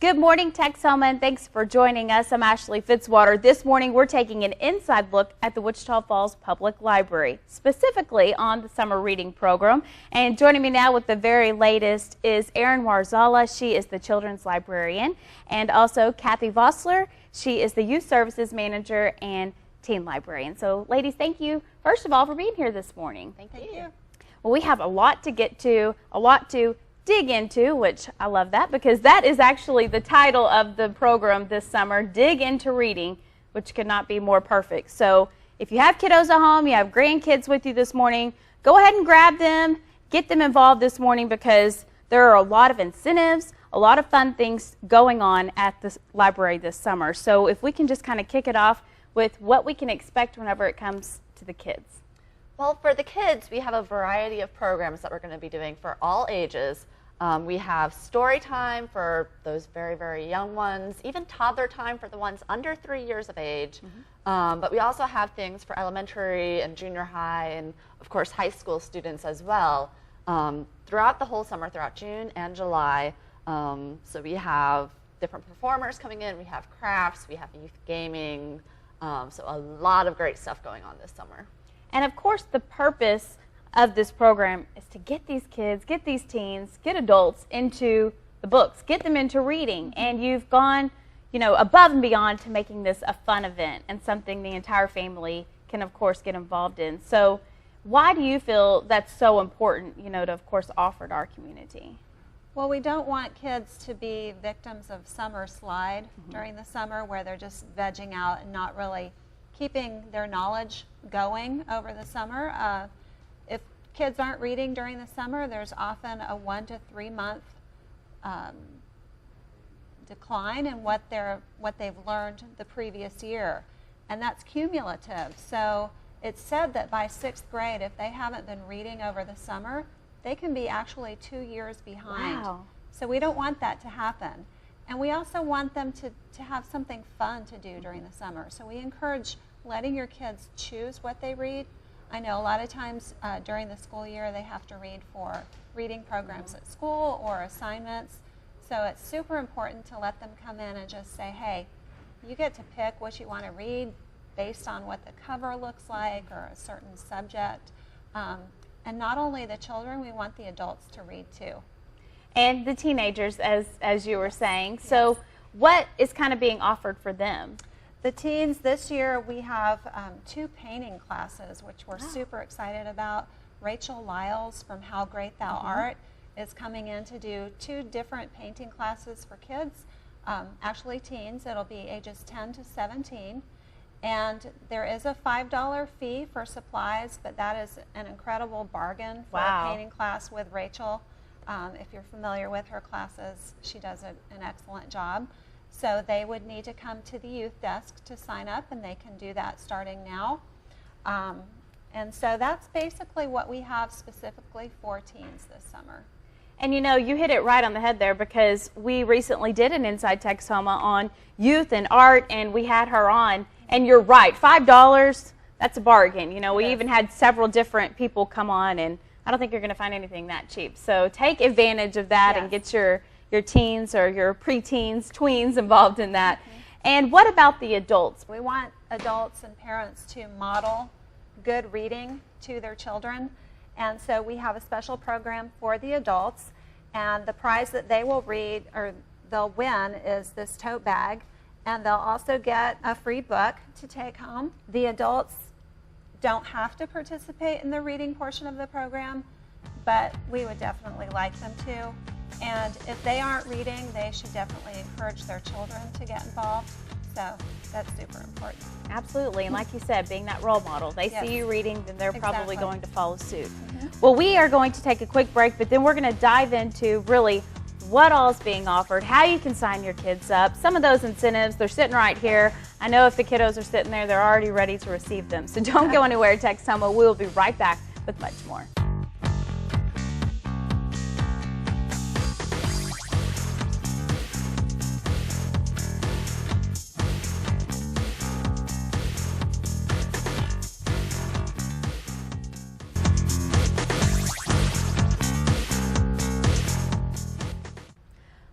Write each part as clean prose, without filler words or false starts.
Good morning, Texoma, and thanks for joining us. I'm Ashley Fitzwater. This morning, we're taking an inside look at the Wichita Falls Public Library, specifically on the summer reading program. And joining me now with the very latest is Erin Warzala. She is the children's librarian, and also Kathy Vossler. She is the youth services manager and teen librarian. So, ladies, thank you, first of all, for being here this morning. Thank you. Well, we have a lot to get to, a lot to dig into, which I love that because that is actually the title of the program this summer, Dig Into Reading, which could not be more perfect. So if you have kiddos at home, you have grandkids with you this morning, go ahead and grab them, get them involved this morning because there are a lot of incentives, a lot of fun things going on at the library this summer. So if we can just kind of kick it off with what we can expect whenever it comes to the kids. Well, for the kids, we have a variety of programs that we're going to be doing for all ages. We have story time for those very, very young ones, even toddler time for the ones under 3 years of age. But we also have things for elementary and junior high and, of course, high school students as well throughout the whole summer, throughout June and July. So we have different performers coming in. We have crafts. We have youth gaming. So a lot of great stuff going on this summer. And of course, the purpose of this program is to get these kids, get these teens, get adults into the books, get them into reading. And you've gone, above and beyond to making this a fun event and something the entire family can, of course, get involved in. So why do you feel that's so important, to, of course, offer to our community? Well, we don't want kids to be victims of summer slide during the summer where they're just vegging out and not really keeping their knowledge going over the summer. If kids aren't reading during the summer, there's often a 1 to 3 month decline in what they've learned the previous year, and that's cumulative. So it's said that by 6th grade, if they haven't been reading over the summer, they can be actually 2 years behind. Wow. So we don't want that to happen. And we also want them to have something fun to do during the summer. So we encourage letting your kids choose what they read. I know a lot of times during the school year they have to read for reading programs at school or assignments. So it's super important to let them come in and just say, hey, you get to pick what you want to read based on what the cover looks like or a certain subject. And not only the children, we want the adults to read too. And the teenagers, as you were saying. So what is kind of being offered for them? The teens, this year we have 2 painting classes, which we're super excited about. Rachel Lyles from How Great Thou Art is coming in to do 2 different painting classes for kids, actually teens. It'll be ages 10 to 17. And there is a $5 fee for supplies, but that is an incredible bargain for a painting class with Rachel. If you're familiar with her classes, she does an excellent job. So they would need to come to the youth desk to sign up, and they can do that starting now. And so that's basically what we have specifically for teens this summer. And you hit it right on the head there because we recently did an Inside Texoma on youth and art, and we had her on. And you're right, $5, that's a bargain. We even had several different people come on, and I don't think you're going to find anything that cheap. So take advantage of that and get your teens or your preteens, tweens involved in that. And what about the adults? We want adults and parents to model good reading to their children. And so we have a special program for the adults. And the prize that they will read or they'll win is this tote bag. And they'll also get a free book to take home. The adults don't have to participate in the reading portion of the program, but we would definitely like them to. And if they aren't reading, they should definitely encourage their children to get involved. So that's super important. Absolutely. And like you said, being that role model, they see you reading, then they're probably going to follow suit. Well, we are going to take a quick break, but then we're going to dive into really what all is being offered, how you can sign your kids up, some of those incentives. They're sitting right here. I know if the kiddos are sitting there, they're already ready to receive them. So don't go anywhere, Texoma. We'll be right back with much more.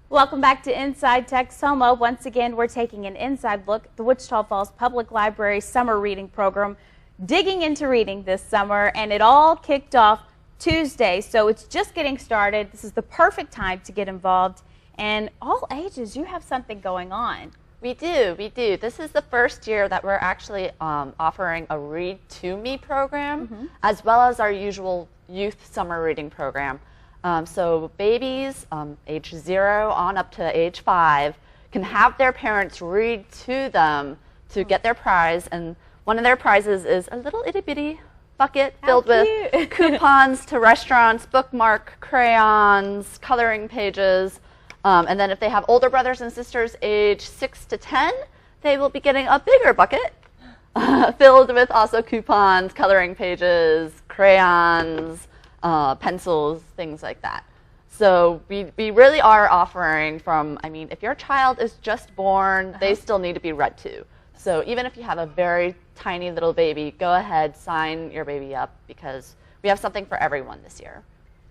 Welcome back to Inside Texoma. Once again, we're taking an inside look at the Wichita Falls Public Library Summer Reading Program, digging into reading this summer, and it all kicked off Tuesday, so it's just getting started. This is the perfect time to get involved, and all ages, you have something going on. We do. This is the first year that we're actually offering a Read to Me program, as well as our usual youth summer reading program. So babies age 0 on up to age 5 can have their parents read to them to get their prize, and one of their prizes is a little itty bitty bucket filled with coupons to restaurants, bookmark, crayons, coloring pages, and then if they have older brothers and sisters age 6 to 10, they will be getting a bigger bucket filled with also coupons, coloring pages, crayons, pencils, things like that. So we really are offering from, I mean, if your child is just born, they still need to be read to. So even if you have a very tiny little baby, go ahead, sign your baby up, because we have something for everyone this year.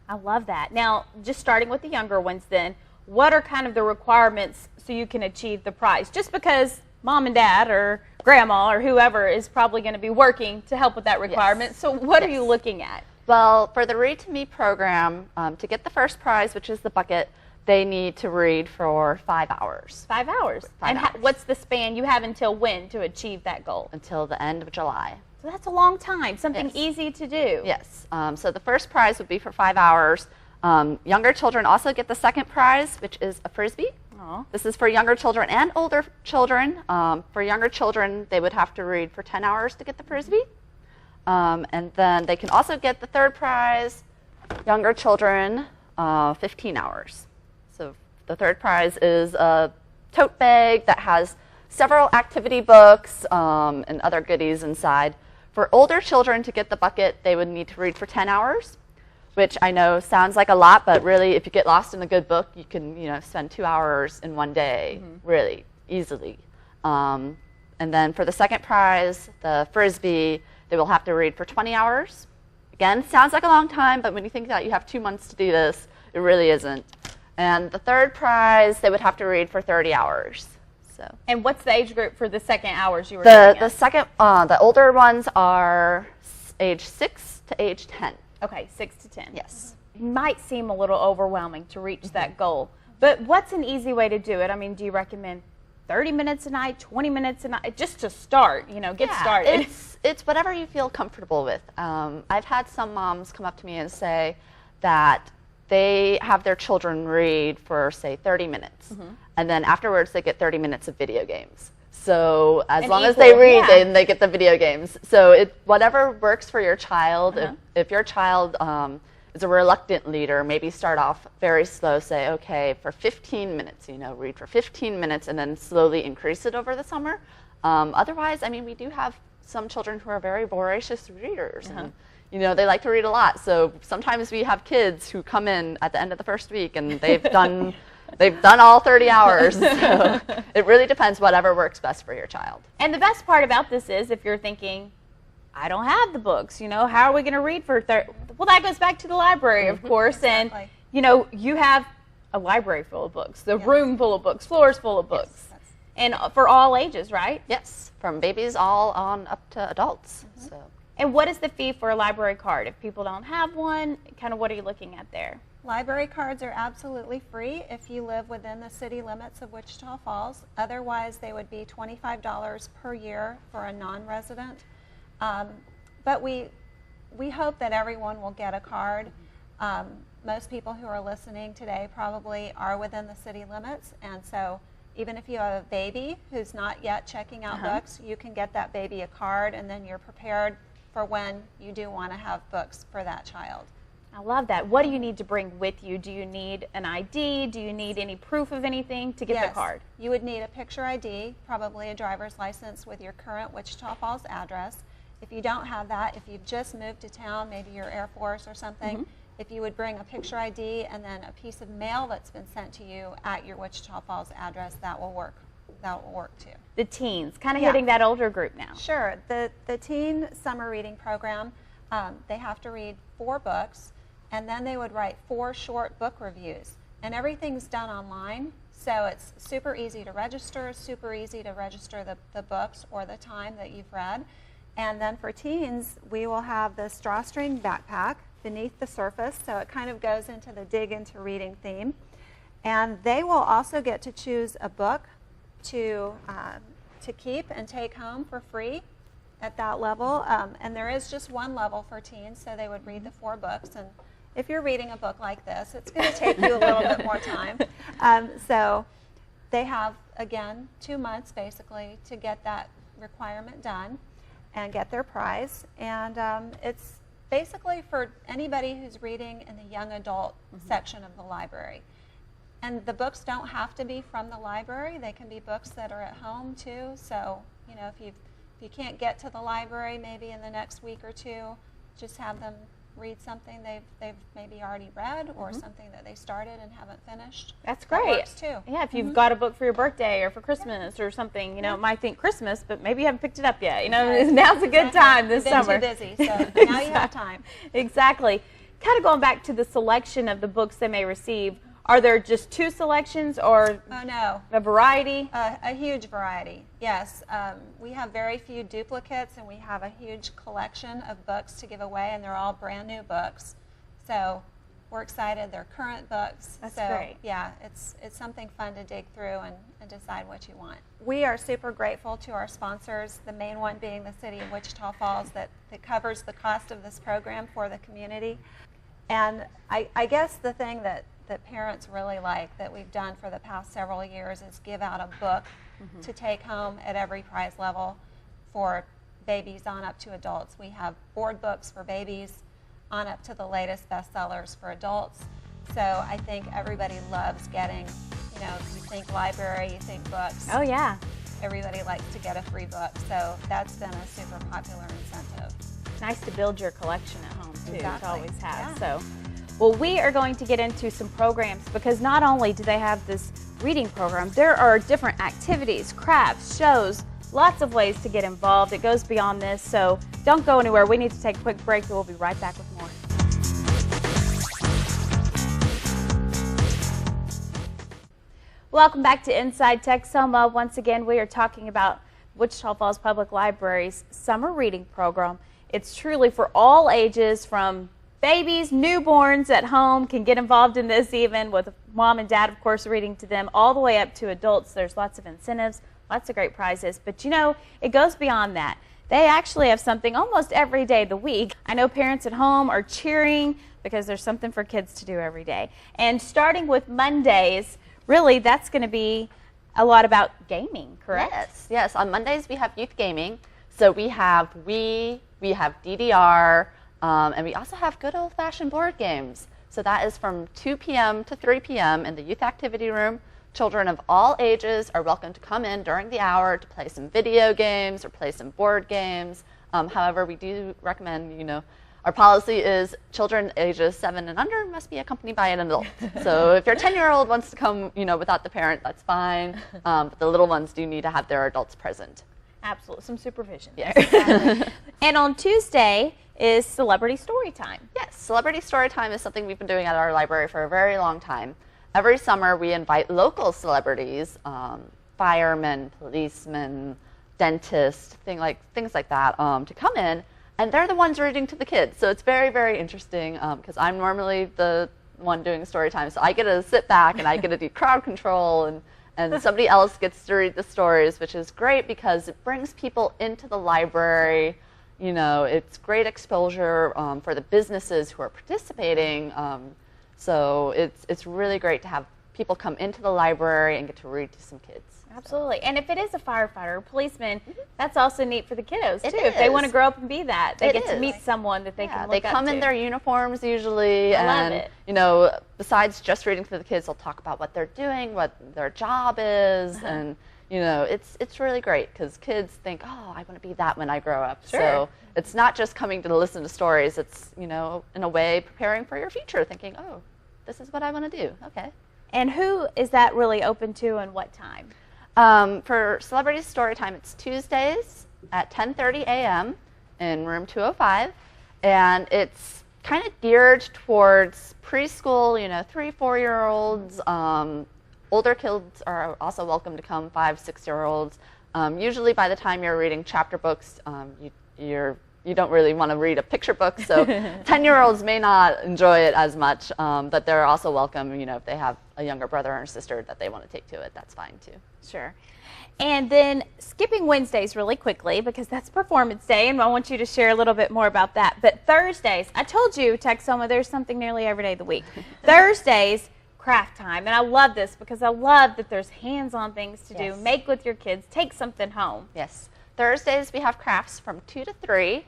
I love that. Now, just starting with the younger ones then, what are kind of the requirements so you can achieve the prize? Just because mom and dad or grandma or whoever is probably going to be working to help with that requirement. Yes. So what are you looking at? Well, for the Read to Me program, to get the first prize, which is the bucket, they need to read for 5 hours. 5 hours. And what's the span you have until when to achieve that goal? Until the end of July. So that's a long time, something easy to do. Yes. So the first prize would be for 5 hours. Younger children also get the second prize, which is a Frisbee. Aww. This is for younger children and older children. For younger children, they would have to read for 10 hours to get the Frisbee. And then they can also get the third prize, younger children, 15 hours. So the third prize is a tote bag that has several activity books and other goodies inside. For older children to get the bucket, they would need to read for 10 hours, which I know sounds like a lot, but really if you get lost in a good book, you can spend 2 hours in one day really easily. And then for the second prize, the Frisbee, they will have to read for 20 hours. Again, sounds like a long time, but when you think that you have 2 months to do this, it really isn't. And the third prize, they would have to read for 30 hours. So. And what's the age group for the second hours you were looking at? The older ones are age 6 to age 10. Okay, 6 to 10. Yes. It might seem a little overwhelming to reach that goal, but what's an easy way to do it? I mean, do you recommend 30 minutes a night, 20 minutes a night, just to start, get started? It's whatever you feel comfortable with. I've had some moms come up to me and say that they have their children read for, say, 30 minutes, and then afterwards they get 30 minutes of video games. So as long as they read, then they get the video games. So whatever works for your child. If your child is a reluctant reader, maybe start off very slow, say, okay, for 15 minutes, read for 15 minutes, and then slowly increase it over the summer. Otherwise, I mean, we do have some children who are very voracious readers. And, they like to read a lot. So sometimes we have kids who come in at the end of the first week and they've done all 30 hours. So it really depends whatever works best for your child. And the best part about this is if you're thinking, I don't have the books, how are we going to read for 30? Well, that goes back to the library, of course. Exactly. And, you have a library full of books, the room full of books, floors full of books. Yes. And for all ages, right? Yes, from babies all on up to adults. So. And what is the fee for a library card? If people don't have one, kind of what are you looking at there? Library cards are absolutely free if you live within the city limits of Wichita Falls. Otherwise, they would be $25 per year for a non-resident. But we hope that everyone will get a card. Most people who are listening today probably are within the city limits, and so even if you have a baby who's not yet checking out books, you can get that baby a card, and then you're prepared for when you do want to have books for that child. I love that. What do you need to bring with you? Do you need an ID? Do you need any proof of anything to get the card? You would need a picture ID, probably a driver's license with your current Wichita Falls address. If you don't have that, if you've just moved to town, maybe you're Air Force or something, if you would bring a picture ID and then a piece of mail that's been sent to you at your Wichita Falls address, that will work. That will work too. The teens, kind of hitting that older group now. Sure. The teen summer reading program, they have to read 4 books, and then they would write 4 short book reviews. and everything's done online. So it's super easy to register, the books or the time that you've read. And then for teens, we will have the drawstring backpack beneath the surface, so it kind of goes into the dig into reading theme. And they will also get to choose a book to keep and take home for free at that level. And there is just one level for teens, so they would read the 4 books. And if you're reading a book like this, it's going to take you a little bit more time. So they have, again, 2 months basically to get that requirement done and get their prize. And it's basically for anybody who's reading in the young adult section of the library. And the books don't have to be from the library. They can be books that are at home too. So, you know, if you can't get to the library maybe in the next week or 2, just have them read something they've maybe already read or something that they started and haven't finished. That's great. That works too. Yeah, if you've got a book for your birthday or for Christmas or something, you know, it might think Christmas, but maybe you haven't picked it up yet. You know, now's a good time this summer. You've been too busy, so now you have time. Exactly. Kind of going back to the selection of the books they may receive, are there just 2 selections or a variety? A huge variety, yes. We have very few duplicates, and we have a huge collection of books to give away, and they're all brand new books. So we're excited. They're current books. That's so, great. Yeah, it's something fun to dig through and decide what you want. We are super grateful to our sponsors, the main one being the City of Wichita Falls that covers the cost of this program for the community. And I guess the thing that parents really like that we've done for the past several years is give out a book to take home at every prize level for babies on up to adults. We have board books for babies on up to the latest bestsellers for adults. So I think everybody loves getting, you know, you think library, you think books. Oh, yeah. Everybody likes to get a free book. So that's been a super popular incentive. It's nice to build your collection at home, too. Exactly. It always has. Yeah. So, well, we are going to get into some programs because not only do they have this reading program, there are different activities, crafts, shows, lots of ways to get involved. It goes beyond this, so don't go anywhere. We need to take a quick break, and we'll be right back with more. Welcome back to Inside Tech Selma. Once again, we are talking about Wichita Falls Public Library's summer reading program. It's truly for all ages, from babies, newborns at home can get involved in this, even with mom and dad, of course, reading to them, all the way up to adults. There's lots of incentives, lots of great prizes. But, you know, it goes beyond that. They actually have something almost every day of the week. I know parents at home are cheering because there's something for kids to do every day. And starting with Mondays, really, that's going to be a lot about gaming, correct? Yes. On Mondays, we have youth gaming. So we have Wii, we have DDR, and we also have good old-fashioned board games. So that is from 2 p.m. to 3 p.m. in the youth activity room. Children of all ages are welcome to come in during the hour to play some video games or play some board games. However, we do recommend, you know, our policy is children ages 7 and under must be accompanied by an adult. So if your 10-year-old wants to come, you know, without the parent, that's fine. But the little ones do need to have their adults present. Absolutely, some supervision. Yes. And on Tuesday is Celebrity Story Time. Yes, Celebrity Story Time is something we've been doing at our library for a very long time. Every summer we invite local celebrities, firemen, policemen, dentists, things like that, to come in, and they're the ones reading to the kids. So it's very, very interesting because I'm normally the one doing story time, so I get to sit back and I get to do crowd control, and somebody else gets to read the stories, which is great because it brings people into the library. You know, it's great exposure for the businesses who are participating. So it's really great to have people come into the library and get to read to some kids. Absolutely. And if it is a firefighter or policeman, that's also neat for the kiddos, too. It If they is. want to grow up and be that, they It get to is. meet someone that they can look They up come to. in their uniforms usually, I love and it. you know, besides just reading to the kids, they'll talk about what they're doing, what their job is, and you know, it's really great because kids think, oh, I want to be that when I grow up. Sure. So it's not just coming to listen to stories. It's, you know, in a way preparing for your future, thinking, oh, this is what I want to do. Okay. And who is that really open to and what time? For Celebrity Storytime, it's Tuesdays at 10:30 a.m. in room 205, and it's kind of geared towards preschool, 3-4-year-olds. Older kids are also welcome to come, 5-6-year-olds. Usually by the time you're reading chapter books, you don't really want to read a picture book, so 10-year-olds may not enjoy it as much, but they're also welcome, if they have a younger brother or sister that they want to take to it, that's fine too. Sure. And then skipping Wednesdays really quickly, because that's Performance Day, and I want you to share a little bit more about that. But Thursdays, I told you, Texoma, there's something nearly every day of the week. Thursdays, craft time, and I love this because I love that there's hands-on things to do. Make with your kids, take something home. Yes. Thursdays we have crafts from 2 to 3.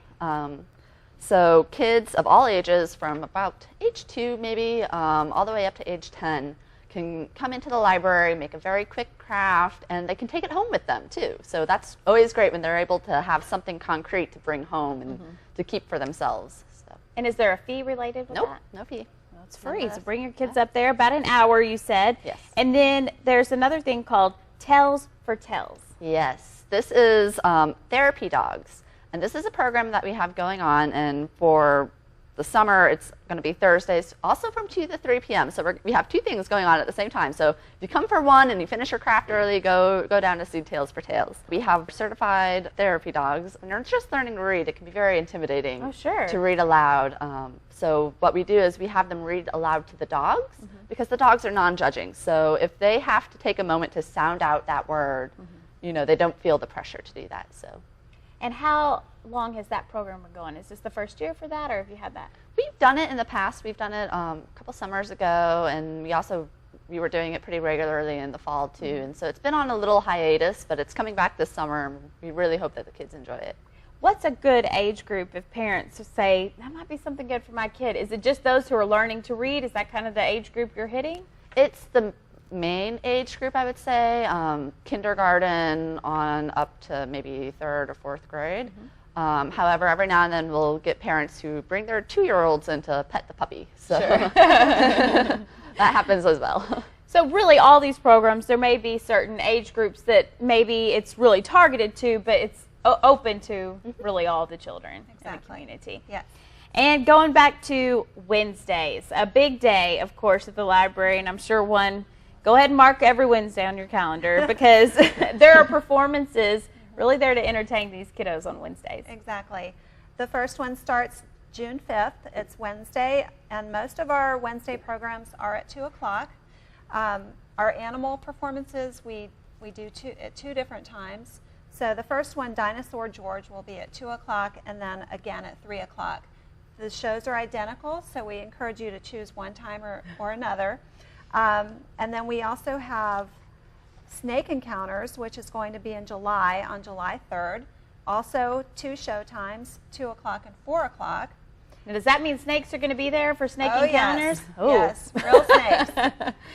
So kids of all ages from about age 2 maybe all the way up to age 10 can come into the library, make a very quick craft, and they can take it home with them too. So that's always great when they're able to have something concrete to bring home and to keep for themselves. So. And is there a fee related with Nope, that? no fee. Well, it's free, so bring your kids up there, about an hour you said. Yes. And then there's another thing called Tales for Tales. Yes, this is Therapy Dogs. And this is a program that we have going on, and for the summer, it's going to be Thursdays, also from 2 to 3 p.m. So we have 2 things going on at the same time. So if you come for one and you finish your craft early, go down to see Tales for Tales. We have certified therapy dogs, and they're just learning to read. It can be very intimidating to read aloud. So what we do is we have them read aloud to the dogs, because the dogs are non-judging. So if they have to take a moment to sound out that word, they don't feel the pressure to do that. So. And how long has that program been going? Is this the first year for that, or have you had that? We've done it in the past. We've done it a couple summers ago, and we were doing it pretty regularly in the fall too. And so it's been on a little hiatus, but it's coming back this summer, and we really hope that the kids enjoy it. What's a good age group if parents say, that might be something good for my kid? Is it just those who are learning to read? Is that kind of the age group you're hitting? It's the main age group, I would say, kindergarten on up to maybe 3rd or 4th grade. However, every now and then we'll get parents who bring their 2-year-olds in to pet the puppy. So that happens as well. So really all these programs, there may be certain age groups that maybe it's really targeted to, but it's open to really all the children in the community. Yes. And going back to Wednesdays, a big day, of course, at the library, and I'm sure go ahead and mark every Wednesday on your calendar, because there are performances really there to entertain these kiddos on Wednesdays. Exactly. The first one starts June 5th. It's Wednesday, and most of our Wednesday programs are at 2 o'clock. Our animal performances, we do at 2 different times. So the first one, Dinosaur George, will be at 2 o'clock, and then again at 3 o'clock. The shows are identical, so we encourage you to choose one time or another. And then we also have Snake Encounters, which is going to be in July, on July 3rd. Also 2 show times, 2 o'clock and 4 o'clock. Now, does that mean snakes are going to be there for Snake Encounters? Yes, real snakes.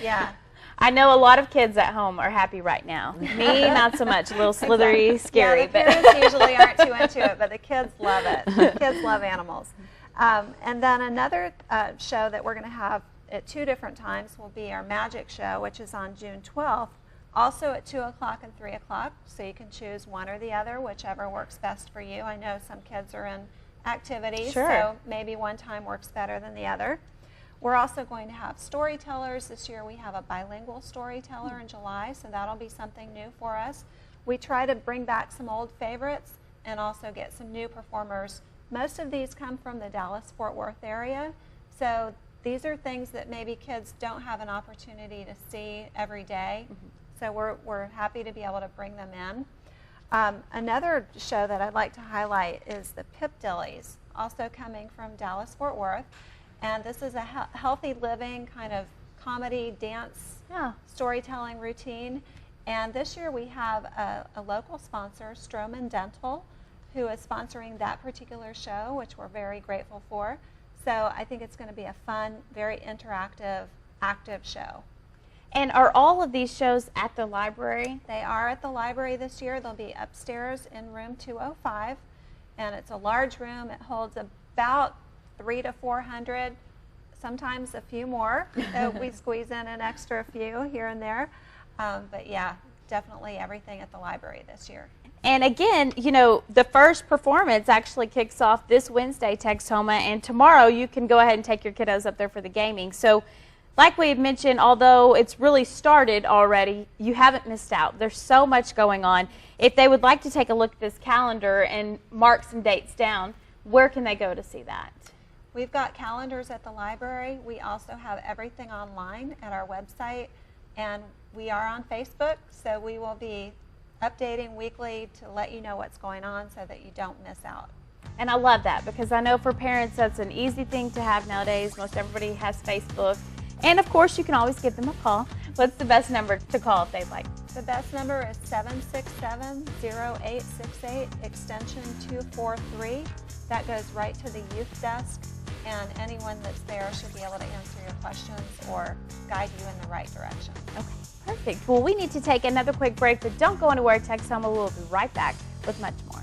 Yeah. I know a lot of kids at home are happy right now. Me, not so much. A little slithery, scary. Yeah, the parents usually aren't too into it, but the kids love it. The kids love animals. And then another show that we're going to have at 2 different times will be our Magic Show, which is on June 12th, also at 2 o'clock and 3 o'clock. So you can choose one or the other, whichever works best for you. I know some kids are in activities, so maybe one time works better than the other. We're also going to have storytellers. This year we have a bilingual storyteller in July, so that'll be something new for us. We try to bring back some old favorites and also get some new performers. Most of these come from the Dallas-Fort Worth area, so these are things that maybe kids don't have an opportunity to see every day. So we're happy to be able to bring them in. Another show that I'd like to highlight is the Pip Dillies, also coming from Dallas-Fort Worth. And this is a healthy living kind of comedy, dance, storytelling routine. And this year we have a local sponsor, Stroman Dental, who is sponsoring that particular show, which we're very grateful for. So I think it's going to be a fun, very interactive, active show. And are all of these shows at the library? They are at the library this year. They'll be upstairs in room 205. And it's a large room. It holds about 300 to 400, sometimes a few more. So we squeeze in an extra few here and there. But yeah, definitely everything at the library this year. And again, you know, the first performance actually kicks off this Wednesday, Texoma, and tomorrow you can go ahead and take your kiddos up there for the gaming. So like we had mentioned, although it's really started already, you haven't missed out. There's so much going on. If they would like to take a look at this calendar and mark some dates down, where can they go to see that? We've got calendars at the library. We also have everything online at our website, and we are on Facebook, so we will be updating weekly to let you know what's going on so that you don't miss out. And I love that because I know for parents that's an easy thing to have nowadays. Most everybody has Facebook. And of course, you can always give them a call. What's the best number to call if they'd like? The best number is 767-0868, extension 243. That goes right to the youth desk, and anyone that's there should be able to answer your questions or guide you in the right direction. Okay, perfect. Well, we need to take another quick break, but don't go anywhere, Texoma. We'll be right back with much more.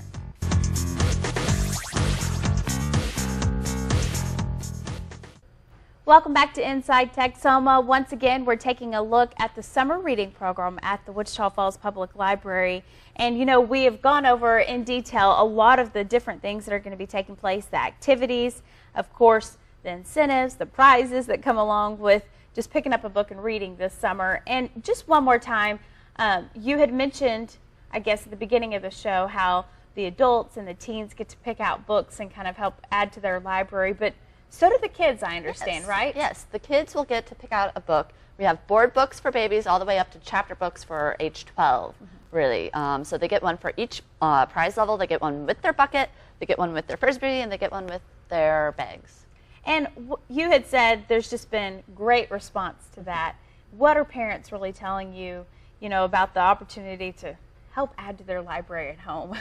Welcome back to Inside Texoma. Once again, we're taking a look at the summer reading program at the Wichita Falls Public Library. And you know, we have gone over in detail a lot of the different things that are going to be taking place, the activities, of course, the incentives, the prizes that come along with just picking up a book and reading this summer. And just one more time, you had mentioned, I guess, at the beginning of the show how the adults and the teens get to pick out books and kind of help add to their library, but so do the kids, I understand, Yes. right? Yes, the kids will get to pick out a book. We have board books for babies all the way up to chapter books for age 12, really. So they get one for each prize level. They get one with their bucket, they get one with their Frisbee, and they get one with their bags. And you had said there's just been great response to that. What are parents really telling you, you know, about the opportunity to help add to their library at home?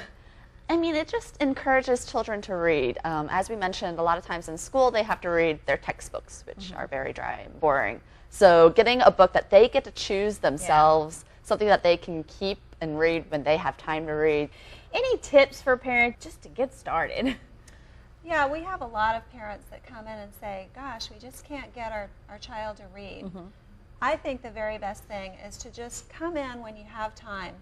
I mean, it just encourages children to read. As we mentioned, a lot of times in school they have to read their textbooks, which are very dry and boring. So getting a book that they get to choose themselves, something that they can keep and read when they have time to read. Any tips for parents just to get started? Yeah, we have a lot of parents that come in and say, gosh, we just can't get our child to read. I think the very best thing is to just come in when you have time,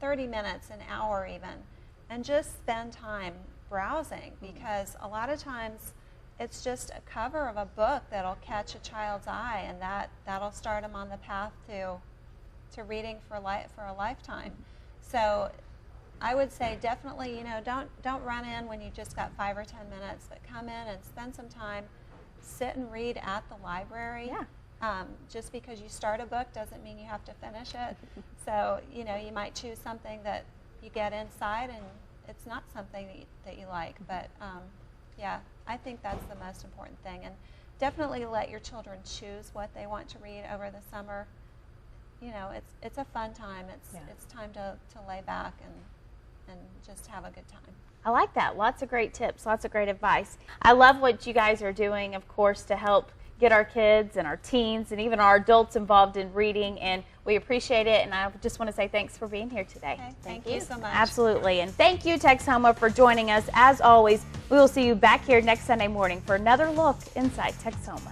30 minutes, an hour even, and just spend time browsing, because a lot of times it's just a cover of a book that'll catch a child's eye, and that'll start them on the path to reading for a lifetime. So I would say definitely, you know, don't run in when you've just got 5 or 10 minutes, but come in and spend some time, sit and read at the library. Yeah. Just because you start a book doesn't mean you have to finish it. So, you know, you might choose something that you get inside and it's not something that you like. But, yeah, I think that's the most important thing. And definitely let your children choose what they want to read over the summer. You know, it's a fun time. It's time to lay back and just have a good time. I like that. Lots of great tips, lots of great advice. I love what you guys are doing, of course, to help get our kids and our teens and even our adults involved in reading, and we appreciate it. And I just want to say thanks for being here today. Okay, thank you so much. Absolutely. And thank you, Texoma, for joining us. As always, we will see you back here next Sunday morning for another look inside Texoma.